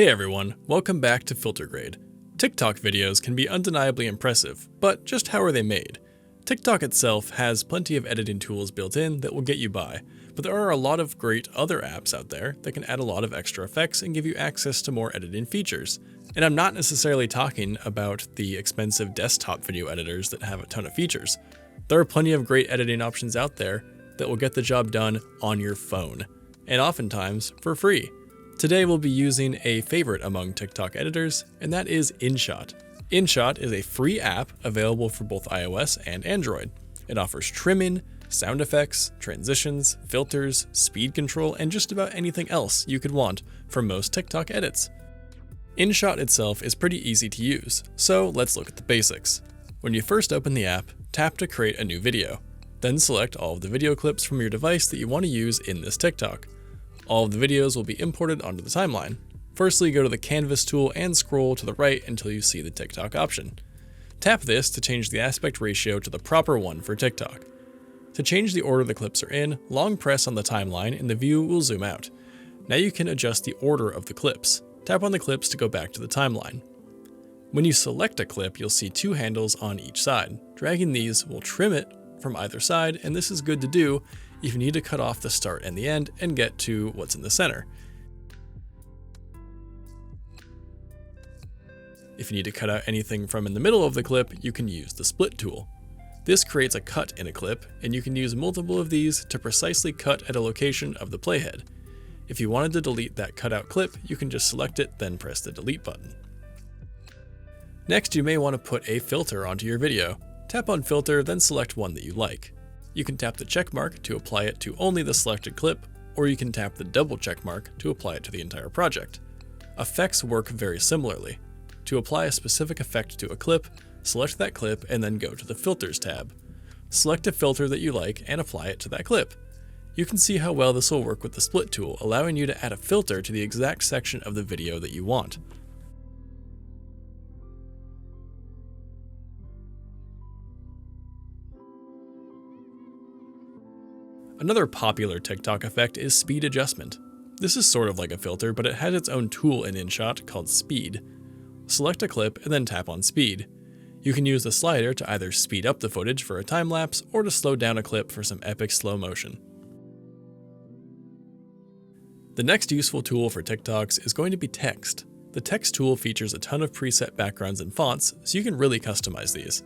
Hey everyone, welcome back to FilterGrade. TikTok videos can be undeniably impressive, but just how are they made? TikTok itself has plenty of editing tools built in that will get you by, but there are a lot of great other apps out there that can add a lot of extra effects and give you access to more editing features. And I'm not necessarily talking about the expensive desktop video editors that have a ton of features. There are plenty of great editing options out there that will get the job done on your phone, and oftentimes for free. Today we'll be using a favorite among TikTok editors, and that is InShot. InShot is a free app available for both iOS and Android. It offers trimming, sound effects, transitions, filters, speed control, and just about anything else you could want for most TikTok edits. InShot itself is pretty easy to use, so let's look at the basics. When you first open the app, tap to create a new video. Then select all of the video clips from your device that you want to use in this TikTok. All of the videos will be imported onto the timeline. Firstly, go to the canvas tool and scroll to the right until you see the TikTok option. Tap this to change the aspect ratio to the proper one for TikTok. To change the order the clips are in, long press on the timeline and the view will zoom out. Now you can adjust the order of the clips. Tap on the clips to go back to the timeline. When you select a clip, you'll see two handles on each side. Dragging these will trim it from either side, and this is good to do if you need to cut off the start and the end and get to what's in the center. If you need to cut out anything from in the middle of the clip, you can use the split tool. This creates a cut in a clip, and you can use multiple of these to precisely cut at a location of the playhead. If you wanted to delete that cutout clip, you can just select it, then press the delete button. Next, you may want to put a filter onto your video. Tap on filter, then select one that you like. You can tap the check mark to apply it to only the selected clip, or you can tap the double check mark to apply it to the entire project. Effects work very similarly. To apply a specific effect to a clip, select that clip and then go to the Filters tab. Select a filter that you like and apply it to that clip. You can see how well this will work with the split tool, allowing you to add a filter to the exact section of the video that you want. Another popular TikTok effect is speed adjustment. This is sort of like a filter, but it has its own tool in InShot called speed. Select a clip and then tap on speed. You can use the slider to either speed up the footage for a time lapse or to slow down a clip for some epic slow motion. The next useful tool for TikToks is going to be text. The text tool features a ton of preset backgrounds and fonts, so you can really customize these.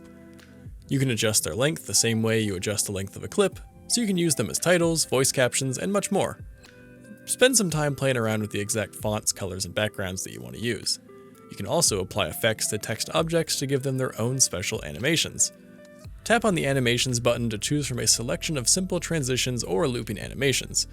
You can adjust their length the same way you adjust the length of a clip, so you can use them as titles, voice captions, and much more. Spend some time playing around with the exact fonts, colors, and backgrounds that you want to use. You can also apply effects to text objects to give them their own special animations. Tap on the Animations button to choose from a selection of simple transitions or looping animations.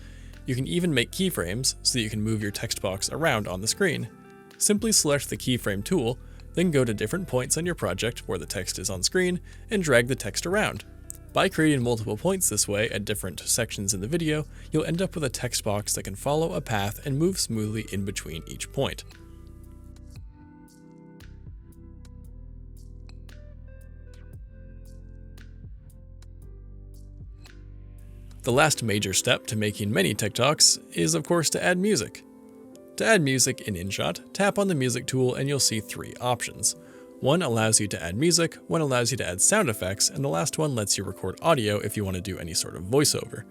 You can even make keyframes so that you can move your text box around on the screen. Simply select the keyframe tool, then go to different points on your project where the text is on screen and drag the text around. By creating multiple points this way at different sections in the video, you'll end up with a text box that can follow a path and move smoothly in between each point. The last major step to making many TikToks is, of course, to add music. To add music in InShot, tap on the music tool and you'll see three options. One allows you to add music, one allows you to add sound effects, and the last one lets you record audio if you want to do any sort of voiceover.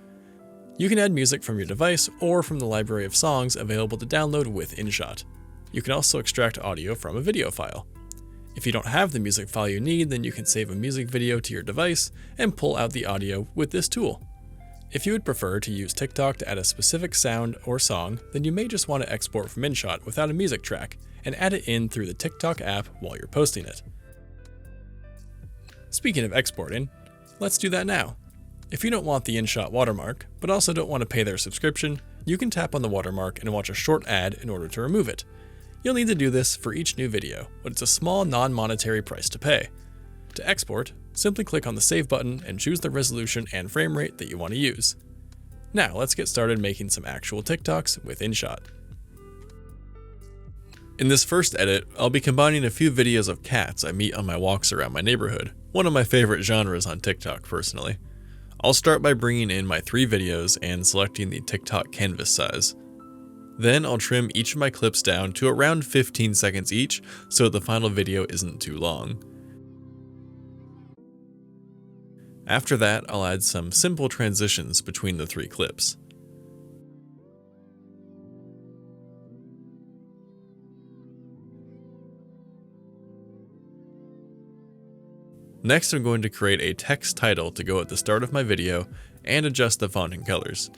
You can add music from your device or from the library of songs available to download with InShot. You can also extract audio from a video file. If you don't have the music file you need, then you can save a music video to your device and pull out the audio with this tool. If you would prefer to use TikTok to add a specific sound or song, then you may just want to export from InShot without a music track and add it in through the TikTok app while you're posting it. Speaking of exporting, let's do that now. If you don't want the InShot watermark, but also don't want to pay their subscription, you can tap on the watermark and watch a short ad in order to remove it. You'll need to do this for each new video, but it's a small non-monetary price to pay. To export, simply click on the Save button and choose the resolution and frame rate that you want to use. Now let's get started making some actual TikToks with InShot. In this first edit, I'll be combining a few videos of cats I meet on my walks around my neighborhood, one of my favorite genres on TikTok personally. I'll start by bringing in my 3 videos and selecting the TikTok canvas size. Then I'll trim each of my clips down to around 15 seconds each so the final video isn't too long. After that, I'll add some simple transitions between the 3 clips. Next, I'm going to create a text title to go at the start of my video and adjust the font and colors.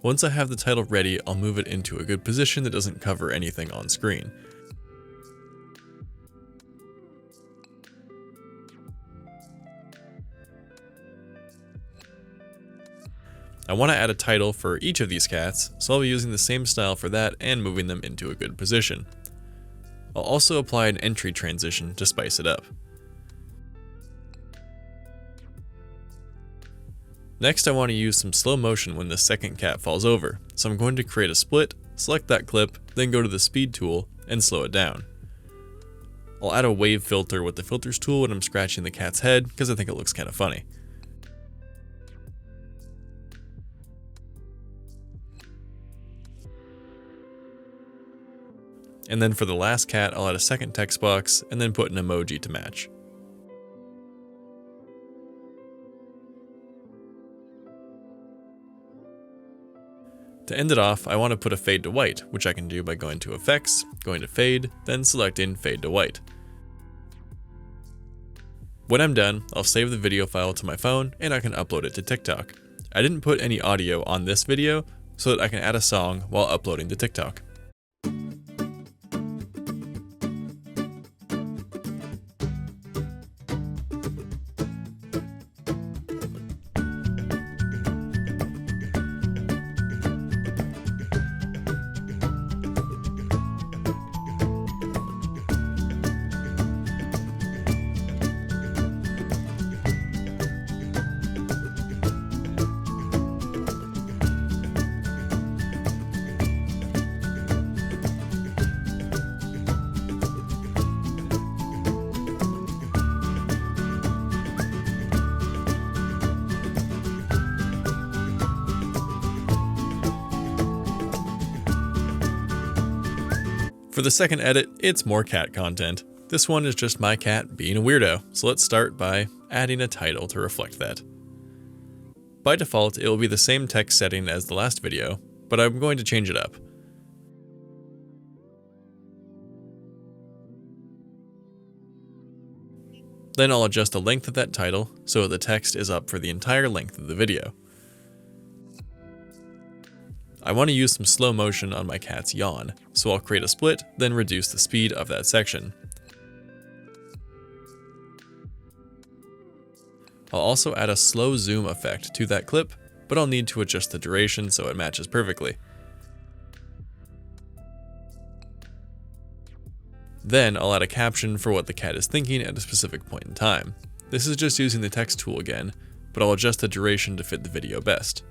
Once I have the title ready, I'll move it into a good position that doesn't cover anything on screen. I want to add a title for each of these cats, so I'll be using the same style for that and moving them into a good position. I'll also apply an entry transition to spice it up. Next, I want to use some slow motion when the second cat falls over, so I'm going to create a split, select that clip, then go to the speed tool and slow it down. I'll add a wave filter with the filters tool when I'm scratching the cat's head because I think it looks kind of funny. And then for the last cat, I'll add a second text box and then put an emoji to match. To end it off, I want to put a fade to white, which I can do by going to Effects, going to Fade, then selecting Fade to White. When I'm done, I'll save the video file to my phone and I can upload it to TikTok. I didn't put any audio on this video so that I can add a song while uploading to TikTok. For the second edit, it's more cat content. This one is just my cat being a weirdo, so let's start by adding a title to reflect that. By default, it will be the same text setting as the last video, but I'm going to change it up. Then I'll adjust the length of that title so the text is up for the entire length of the video. I want to use some slow motion on my cat's yawn, so I'll create a split, then reduce the speed of that section. I'll also add a slow zoom effect to that clip, but I'll need to adjust the duration so it matches perfectly. Then I'll add a caption for what the cat is thinking at a specific point in time. This is just using the text tool again, but I'll adjust the duration to fit the video best.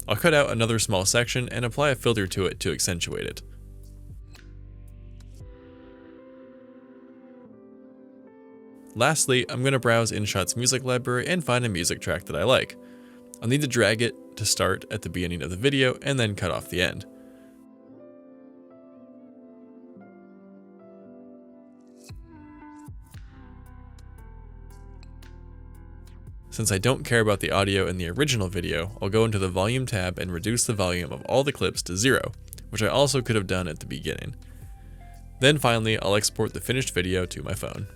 I'll cut out another small section and apply a filter to it to accentuate it. Lastly, I'm going to browse InShot's music library and find a music track that I like. I'll need to drag it to start at the beginning of the video and then cut off the end. Since I don't care about the audio in the original video, I'll go into the volume tab and reduce the volume of all the clips to 0, which I also could have done at the beginning. Then finally, I'll export the finished video to my phone.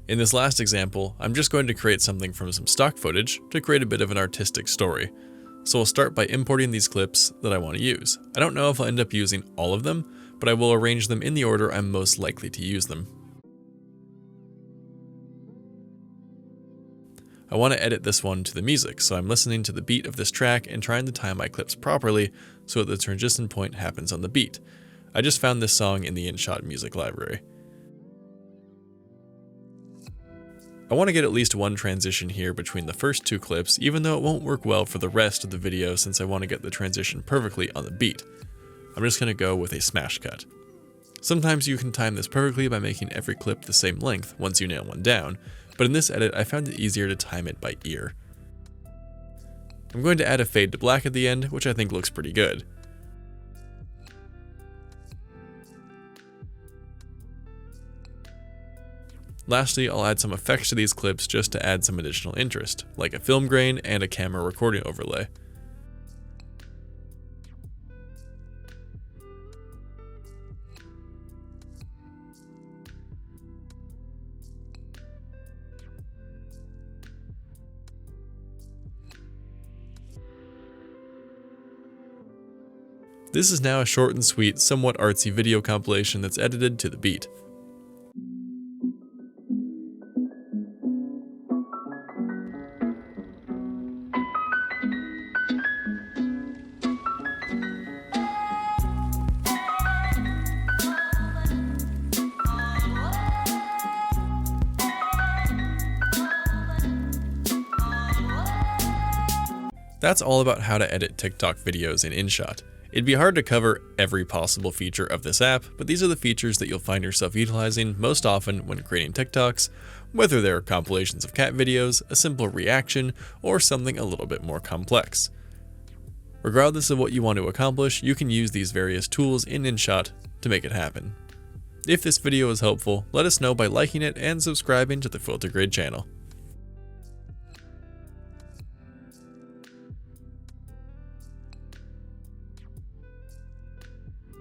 In this last example, I'm just going to create something from some stock footage to create a bit of an artistic story. So we'll start by importing these clips that I want to use. I don't know if I'll end up using all of them, but I will arrange them in the order I'm most likely to use them. I want to edit this one to the music, so I'm listening to the beat of this track and trying to time my clips properly so that the transition point happens on the beat. I just found this song in the InShot music library. I want to get at least one transition here between the first two clips, even though it won't work well for the rest of the video since I want to get the transition perfectly on the beat. I'm just going to go with a smash cut. Sometimes you can time this perfectly by making every clip the same length once you nail one down, but in this edit I found it easier to time it by ear. I'm going to add a fade to black at the end, which I think looks pretty good. Lastly, I'll add some effects to these clips just to add some additional interest, like a film grain and a camera recording overlay. This is now a short and sweet, somewhat artsy video compilation that's edited to the beat. That's all about how to edit TikTok videos in InShot. It'd be hard to cover every possible feature of this app, but these are the features that you'll find yourself utilizing most often when creating TikToks, whether they're compilations of cat videos, a simple reaction, or something a little bit more complex. Regardless of what you want to accomplish, you can use these various tools in InShot to make it happen. If this video was helpful, let us know by liking it and subscribing to the FilterGrade channel.